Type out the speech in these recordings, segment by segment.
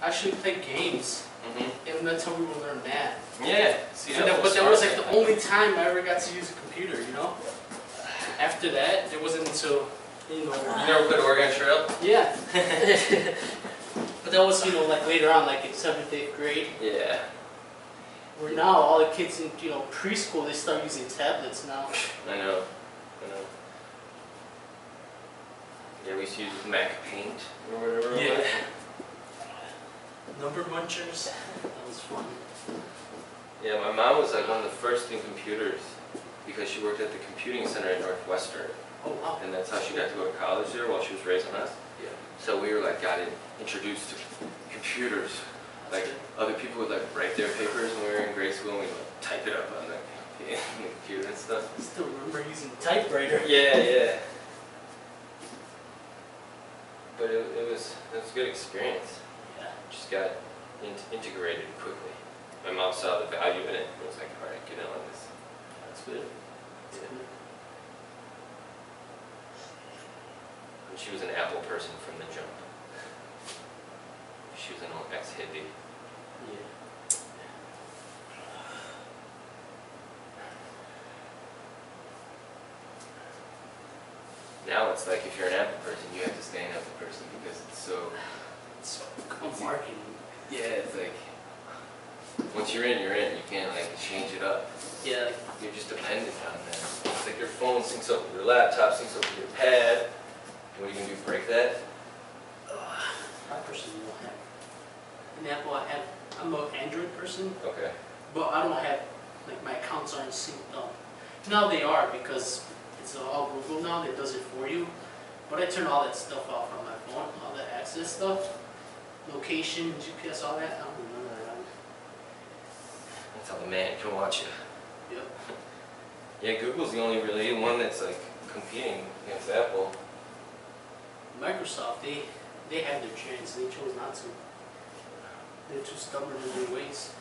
actually play games. And that's how we would learn math. Yeah. See, but that was like the only time I ever got to use a computer, you know? After that, it wasn't until, you know... You never played Oregon Trail? Yeah. But that was, you know, like later on, like in 7th, 8th grade. Yeah. Where now all the kids in, you know, preschool, they start using tablets now. I know. Yeah, we used to use Mac Paint or whatever. Yeah. Number munchers. That was fun. Yeah, my mom was like one of the first in computers because she worked at the computing center at Northwestern. Oh wow. And that's how she got to go to college there while she was raising us. Yeah. So we were like introduced to computers. Like other people would like write their papers when we were in grade school and we would like, type it up on the computer and stuff. I still remember using the typewriter. Yeah. But it was a good experience. Yeah. Just got integrated quickly. My mom saw the value in it and was like, all right, get in on this. That's good. That's good. And she was an Apple person from the jump. She was an old ex-hippie. Yeah. Now it's like if you're an Apple person, you have to stay an Apple person because it's so... It's marketing. Yeah, it's like... Once you're in, you're in. You can't like change it up. Yeah. You're just dependent on that. It's like your phone syncs up with your laptop, syncs up with your pad. What are you going to do, break that? I personally don't have an Apple. I'm an Android person. Okay. But I don't have, like my accounts aren't synced up. Now they are because it's all Google now that does it for you. But I turn all that stuff off on my phone, all the access stuff. Location, GPS, all that. I don't do none of that. That's how the man can watch you. Yep. Yeah, Google's the only really one that's like competing against Apple. Microsoft, they have their chance. They chose not to. They're too stubborn in their ways.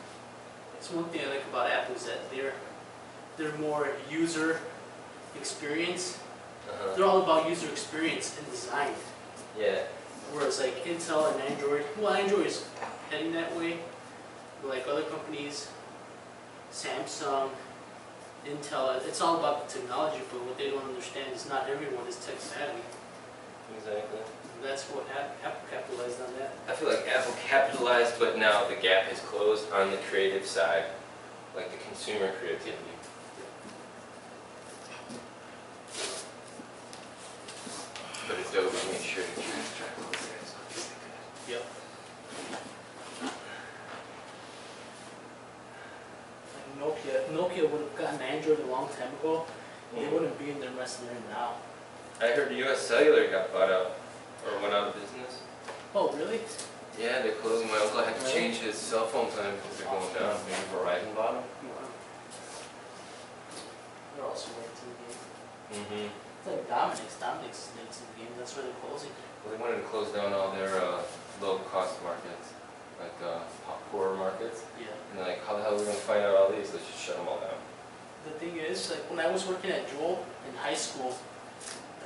It's one thing I like about Apple is that they're more user experience. They're all about user experience and design. Yeah. Whereas like Intel and Android, well, Android is heading that way. But like other companies, Samsung, Intel, it's all about the technology. But what they don't understand is not everyone is tech savvy. Exactly. And that's what Apple capitalized on that. I feel like Apple capitalized, but now the gap has closed on the creative side, like the consumer creativity. But Adobe made sure to keep track of those guys. Obviously good. Yep. Like Nokia would have gotten Android a long time ago. They wouldn't be in their mess they're in now. I heard US Cellular got bought out, or went out of business. Oh, really? Yeah, they're closing. My uncle had to change his cell phone plan because they're going down. Maybe Verizon bought them. They're also late to the game. Mm-hmm. It's like Dominic's late to the game. That's where they're closing. Well, they wanted to close down all their low-cost markets, like poorer markets. Yeah. And they're like, how the hell are we going to find out all these? Let's just shut them all down. The thing is, like when I was working at Jewel in high school,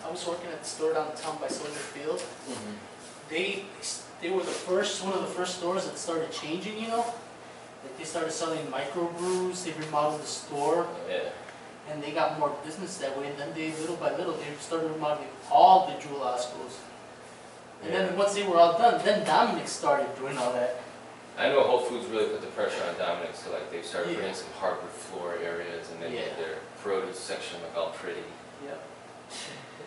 I was working at the store downtown by Soldier Field. They were one of the first stores that started changing, you know? Like they started selling microbrews, they remodeled the store. Yeah. And they got more business that way, and then little by little, they started remodeling all the Jewel schools. And then once they were all done, then Dominic started doing all that. I know Whole Foods really put the pressure on Dominic, so like they started putting some hardwood floor areas, and they made their produce section look all pretty. Yep.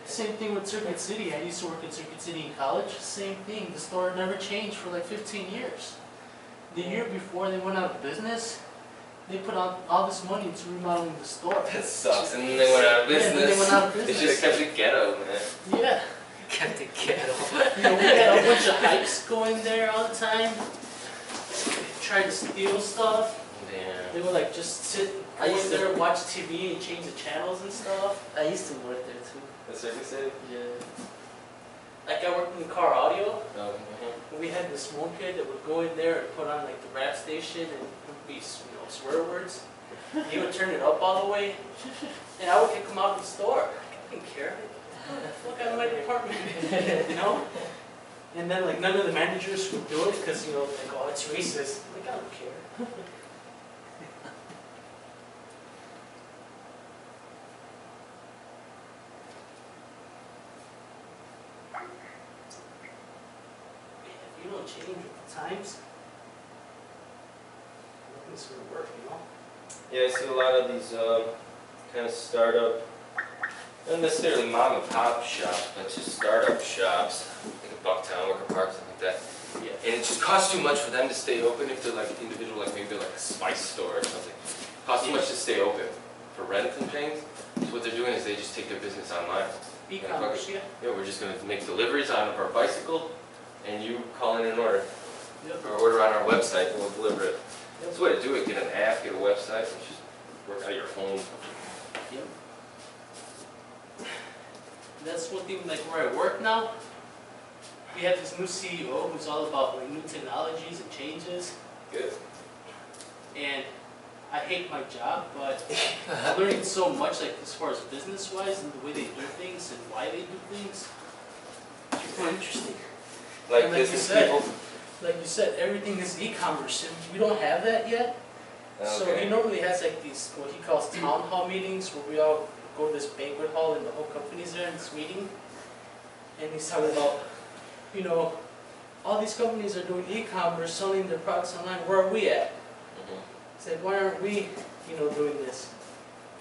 Same thing with Circuit City. I used to work in Circuit City in college. Same thing. The store never changed for like 15 years. The year before they went out of business, they put out all this money into remodeling the store. That sucks. And then they went out of business. Yeah, they went out of business. They just kept it ghetto, man. Yeah. Kept it ghetto. You know, we had a bunch of hikes going there all the time. Tried to steal stuff. Yeah. They would like just sit there, watch TV and change the channels and stuff. I used to work there too. The Circuit City? Yeah. Like I worked in car audio. Oh, We had this one kid that would go in there and put on like the rap station and would be, swear words. He would turn it up all the way, and I would kick him out of the store. I didn't care. Look out of my department, you know. And then like none of the managers would do it because you know like oh it's racist. Like I don't care. If you don't change with the times, nothing's gonna work, you know. Yeah, I see a lot of these kind of startup, not necessarily mom and pop shops, but just startup shops, like in Bucktown, Wicker Park, something like that. Yeah. And it just costs too much for them to stay open if they're like individual, like maybe they're like a spice store or something. It costs too much to stay open. For Renton chains, so what they're doing is they just take their business online. E-commerce, yeah. Yeah, we're just going to make deliveries on our bicycle, and you call in an order. Yep. Or order on our website, and we'll deliver it. That's the way to do it. Get an app, get a website, and just work out of your home. Yep. That's one thing, like where I work now, we have this new CEO who's all about like new technologies and changes. Good. And I hate my job, but I'm learning so much, like as far as business-wise and the way they do things and why they do things. It's really interesting. Like And like you business said, people. Like you said, everything is e-commerce, and we don't have that yet. So Okay. he normally has like these, what he calls town hall meetings, where we all go to this banquet hall and the whole company's there in this meeting. And he's talking about, you know, all these companies are doing e-commerce, selling their products online, where are we at? It's like, why aren't we, you know, doing this?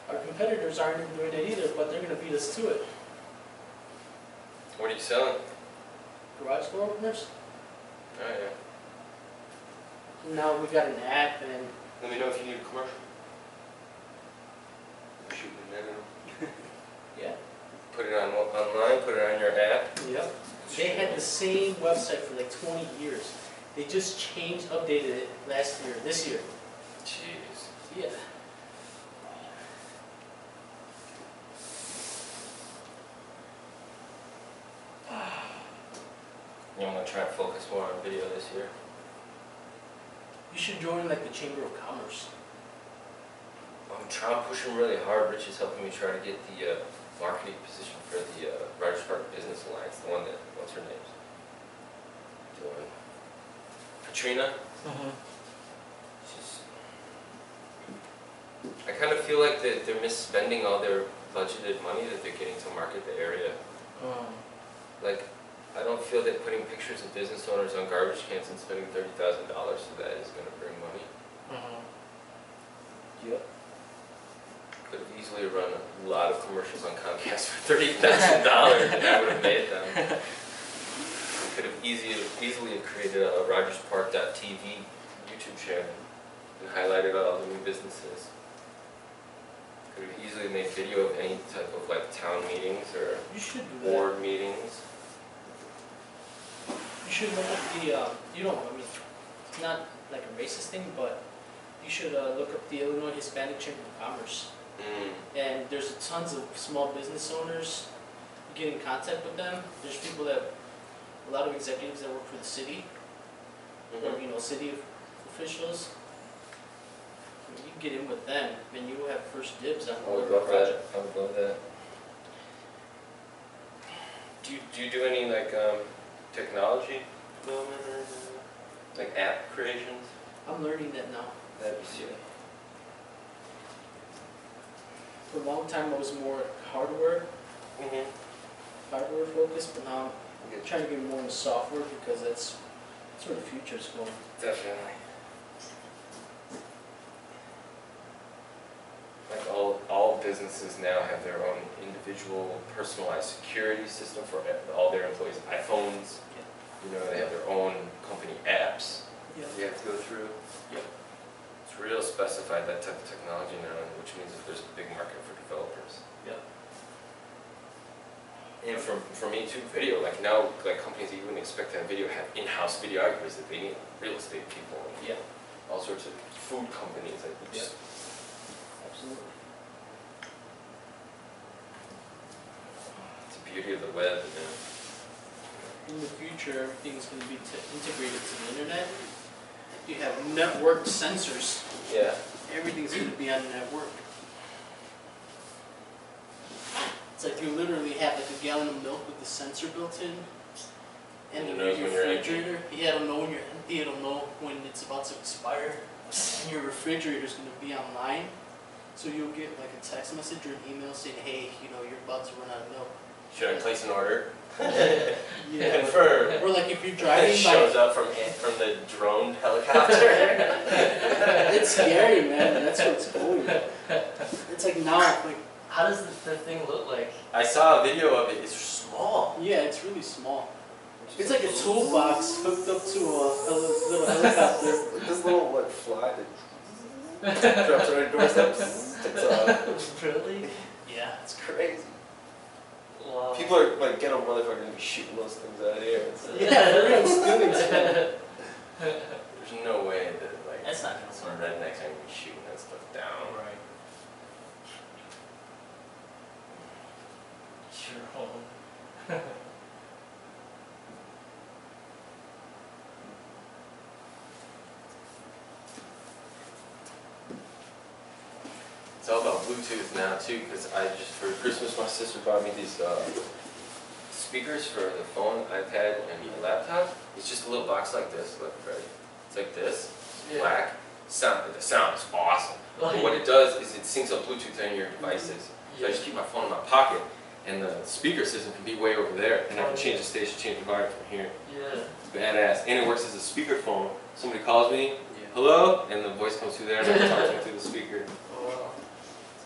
Our competitors aren't even doing it either, but they're going to beat us to it. What are you selling? Garage door openers. Oh yeah. Now we got an app, and Let me know if you need a commercial. Shoot me a minute. yeah. Put it on online. Put it on your app. Yep. They had the same website for like 20 years. They just changed, updated it this year. Jeez. Yeah. You want to try and focus more on video this year? You should join like the Chamber of Commerce. I'm trying pushing really hard. Rich is helping me try to get the marketing position for the Rogers Park Business Alliance, the one that, what's her name? Doing. Katrina? She's, I kind of feel like that they're misspending all their budgeted money that they're getting to market the area. Like, I don't feel that putting pictures of business owners on garbage cans and spending $30,000 for that is going to bring money. Yep. Could have easily run a lot of commercials on Comcast for $30,000 and I would have made them. Could have easily have created a RogersPark.tv YouTube channel and highlighted all the new businesses. Could have easily made video of any type of like town meetings or You should do that. board meetings. You should look up the, you don't, I mean, it's not like a racist thing, but you should look up the Illinois Hispanic Chamber of Commerce. And there's tons of small business owners. You get in contact with them. There's people that, a lot of executives that work for the city, or, you know, city officials. You can get in with them, and you will have first dibs on I would whatever love that. project. I would love that. Do you do any like technology development or like app creations? I'm learning that now. That'd be sick. For a long time, I was more hardware focused, but now I'm trying to get more into software because that's where the future's going. Definitely. Like all businesses now have their own individual personalized security system for all their employees' iPhones. You know, they have their own company apps you have to go through. Yep. It's real specified, that type of technology now, which means that there's a big market for developers. Yep. And for me too, video, like now, like companies that you wouldn't expect to have video have in-house videographers that they need, real estate people, Yeah. all sorts of food companies that just Absolutely. it's the beauty of the web. In the future, everything's going to be integrated to the internet. You have networked sensors. Yeah. Everything's going to be on network. It's like you literally have like a gallon of milk with the sensor built in, And It your knows when you're empty. refrigerator, yeah, it'll know when you're empty. It'll know when it's about to expire. And your refrigerator's gonna be online, so you'll get like a text message or an email saying, "Hey, you know, you're about to run out of milk." Should I place an order? Yeah. Confirm. Or like if you're It driving shows by, up from the drone helicopter. it's scary, man. That's what it's going. It's like now, like How does the thing look like? I saw a video of it. It's small. yeah, it's really small. It's like a toolbox hooked up to a little helicopter. Like this little like fly that drops on your doorstep. Sticks off. Really? Yeah. It's crazy. Wow. People are like ghetto motherfuckers gonna be shooting those things out of here. Yeah, for real, it's doing stuff. There's no way that like That's not gonna some work. rednecks are gonna be shooting that stuff down. Right. Your home. It's all about Bluetooth now too, because I just for Christmas my sister bought me these speakers for the phone, iPad, and the laptop. It's just a little box like this. Look, right? It's like this, Yeah. black. The sound is awesome. But what it does is it syncs up Bluetooth on your devices. So I just keep my phone in my pocket, and the speaker system can be way over there, and I can change the station, change the volume from here. Yeah. It's badass, and it works as a speakerphone. Somebody calls me, Yeah. hello, and the voice comes through there, and I can talk to them through the speaker. Oh,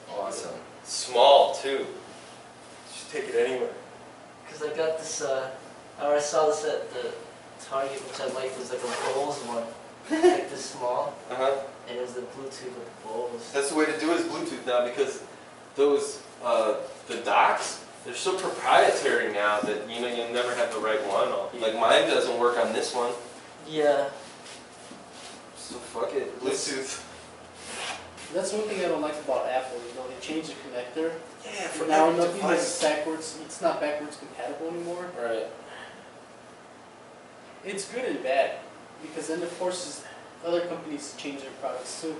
wow. Awesome. Small too. Just take it anywhere. Because I got this, or I saw this at the Target, which I liked. It was like a Bose one. Like this small. And it was the Bluetooth with the Bose. That's the way to do it is Bluetooth now, because those the docks, they're so proprietary now that you know you'll never have the right one. Like mine doesn't work on this one, Yeah. so fuck it. Bluetooth. That's one thing I don't like about Apple. You know, they changed the connector. Yeah, For now, nothing is backwards. It's not backwards compatible anymore. Right. It's good and bad because then it forces other companies to change their products too.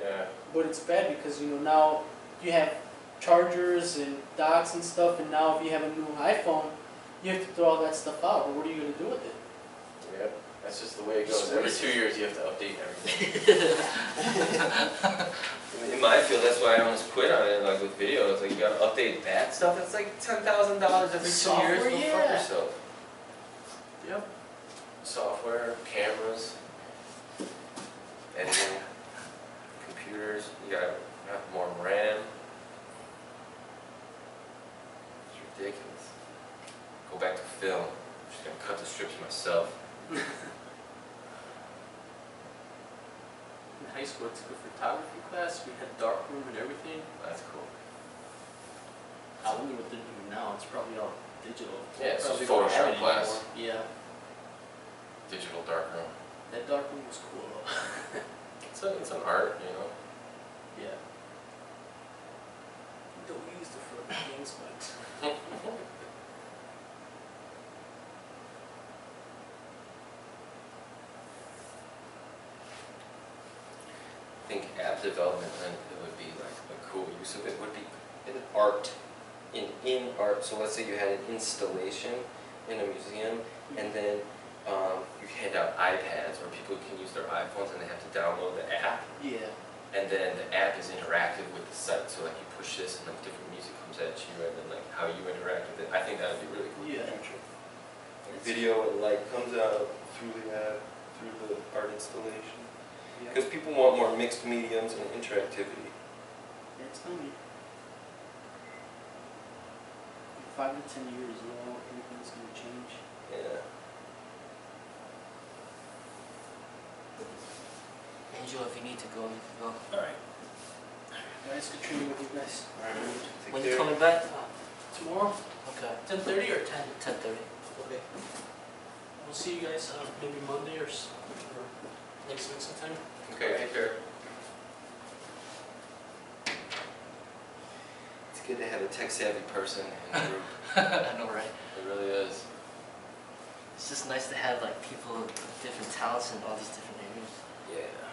Yeah. But it's bad because you know now you have chargers and docks and stuff, and now if you have a new iPhone, you have to throw all that stuff out. Or what are you going to do with it? Yep. That's just the way it goes. Every 2 years you have to update everything. In my field, that's why I almost quit on it. Like with video, it's like you gotta update that stuff. That's like $10,000 every 2 years. Software, Go fuck yeah. yourself. Yep. Software, cameras, editing, computers. You gotta have more RAM. It's ridiculous. Go back to film. I'm just gonna cut the strips myself. In high school, I took a photography class. We had dark room and everything. That's cool. I wonder what they're doing now. It's probably all digital. Yeah, it's Probably just don't have Photoshop it class. anymore. Yeah. Digital darkroom. That dark room was cool though. It's an art, you know. Yeah. Don't use it for games, but. I think app development, then it would be like a cool use of it would be in art, in art. So let's say you had an installation in a museum, and then you hand out iPads, or people can use their iPhones and they have to download the app, Yeah. and then the app is interactive with the site. So like you push this, and like different music comes at you, and then like how you interact with it. I think that would be really cool. Yeah. In the future. Like video and light comes out through the app, through the art installation. Because people want more mixed mediums and interactivity. Yeah, it's coming. In 5 to 10 years, you know, everything's gonna change. Yeah. Angel, if you need to go, you can go. Alright. Guys, good training with you guys. When you coming back? Tomorrow, Okay. 10:30 or 10? 10:30. Okay. We'll see you guys maybe Monday or next week sometime. Okay, take care. It's good to have a tech-savvy person in the group. I know, right? It really is. It's just nice to have like people with different talents in all these different areas. Yeah.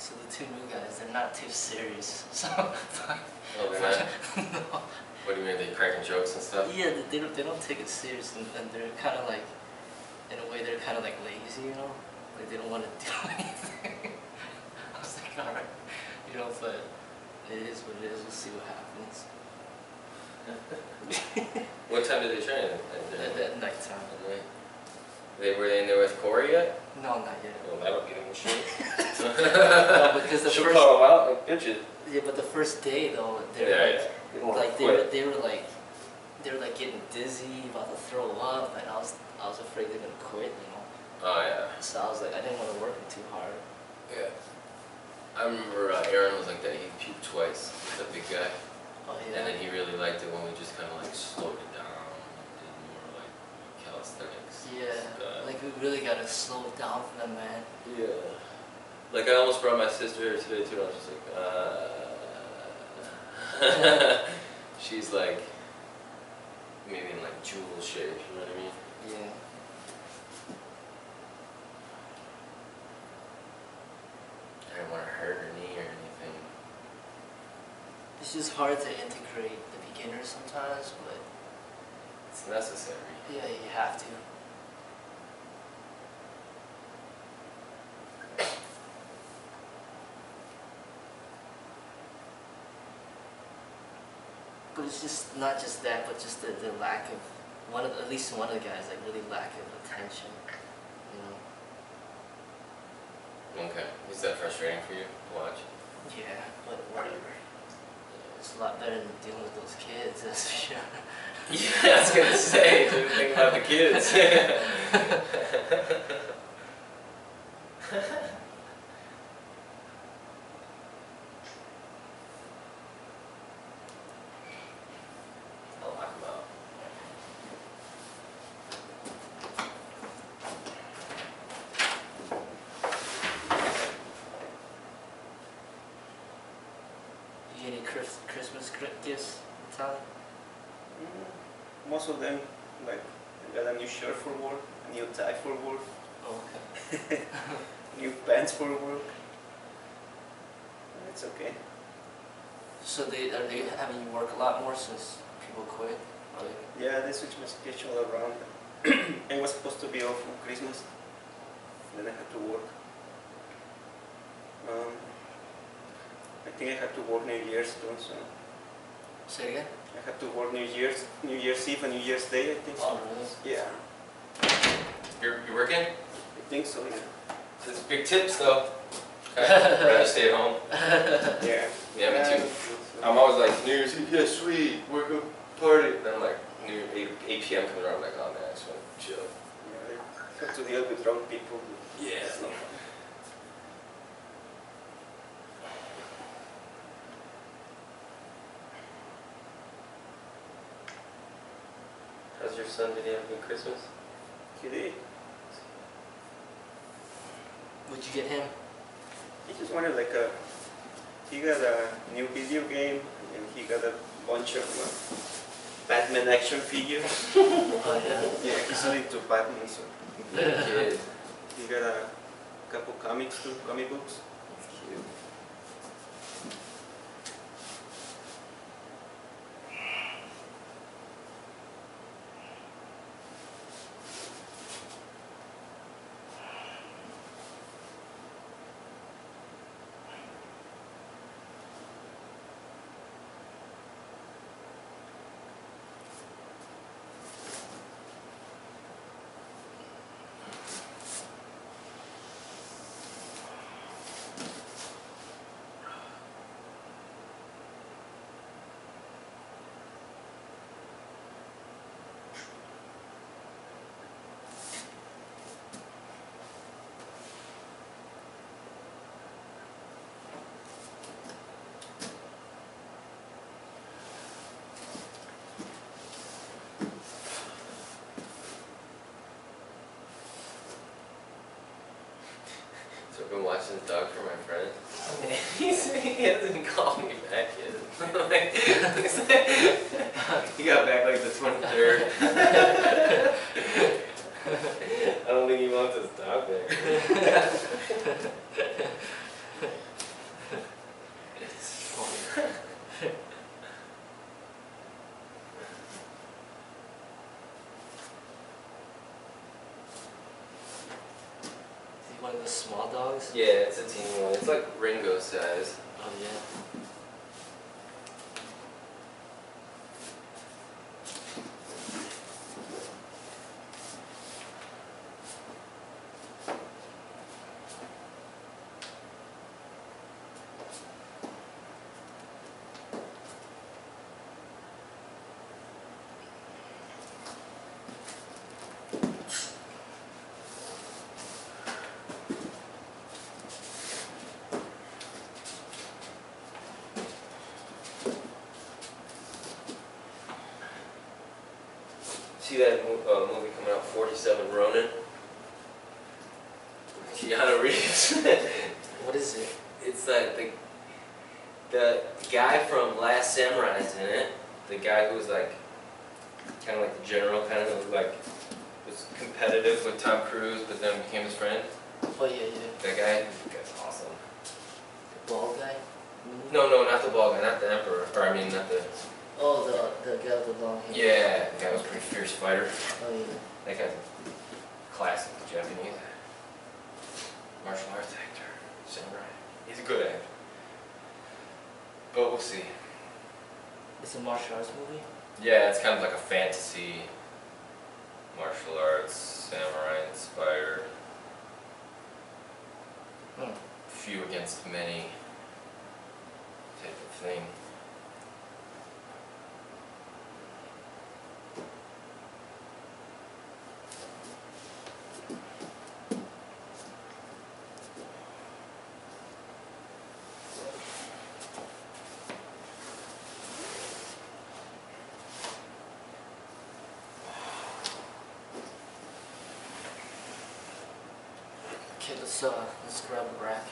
So the two new guys, they're not too serious. So. Oh, they're not? No. What do you mean, they cracking jokes and stuff? Yeah, they don't take it serious, and they're kind of like, in a way, they're kind of like lazy, you know? Like they don't want to do anything. I was like, alright, you know, but it is what it is. We'll see what happens. What time did they train? At nighttime. At night? Were they in there with Corey yet? No, not yet. Well, that'll get him in shape. No, because the She'll first. call him out and pitch it. Yeah, but the first day though, they're Yeah, like they were like getting dizzy, about to throw up, and I was afraid they're gonna quit, you know. Oh, yeah. So I was like, I didn't want to work them too hard. Yeah. I remember Aaron was like that. He puked twice. That big guy. Oh And yeah. then he really liked it when we just kind of like slowed it down and did more like calisthenics. Yeah. Like we really gotta slow it down for them, man. Yeah. Like I almost brought my sister here today too. I was just like, she's like maybe in like jewel shape. You know what I mean? Yeah. I didn't want to hurt her knee or anything. It's just hard to integrate the beginners sometimes, but It's necessary. yeah, you have to. But it's just not just that, but just the lack of at least one of the guys, like really lack of attention, you know. Okay. Is that frustrating for you to watch? Yeah, but whatever. It's a lot better than dealing with those kids, that's for sure. Yeah, I was gonna say, dude, think about the kids. I'll lock them out. You get any Christmas gifts, Tyler? Most of them, like, I got a new shirt for work, a new tie for work, Oh, okay. new pants for work. It's okay. So are they having you work a lot more since people quit? Or Yeah, they switched my schedule around. I was supposed to be off on Christmas, then I had to work. I think I had to work New Year's too, so Say it again? I had to work New Year's Eve and New Year's Day, I think so. Oh, really? Yeah, You're working? I think so, yeah. That's big tips though. Okay. Rather stay at home. Yeah. Yeah, me I too. think so. I'm always like, New Year's Eve, yeah, sweet, we're gonna party. Then I'm like, 8 p.m. comes around, I'm like, oh man, I just want to chill. Yeah, I have to deal with drunk people. Yeah. It's not fun. How's your son? Did he have a good Christmas? He did. What'd you get him? He just wanted like a, he got a new video game and he got a bunch of Batman action figures. Oh, yeah. Yeah, he's into Batman, so Good kid. he got a couple comics too, comic books. That's cute. So I've been watching the dog for my friend. He hasn't called me back yet. He got back like the 23rd. I don't think he wants his dog back. small dogs? Yeah, it's a teeny one. It's like Ringo size. Oh yeah. See that movie coming out, 47 Ronin? Keanu Reeves. What is it? It's like the guy from Last Samurai is in it. The guy who was like, kind of like the general, kind of like, was competitive with Tom Cruise, but then became his friend. Oh yeah, yeah. That guy's awesome. The bald guy? No, not the bald guy, not the Emperor, or I mean, not the... Oh, the guy with the long hair. Yeah, the guy was a pretty fierce fighter. Oh yeah. That guy's classic Japanese martial arts actor, samurai. He's a good actor. But we'll see. It's a martial arts movie? Yeah, it's kind of like a fantasy, martial arts, samurai inspired. Few against many type of thing. Okay, let's grab a rack.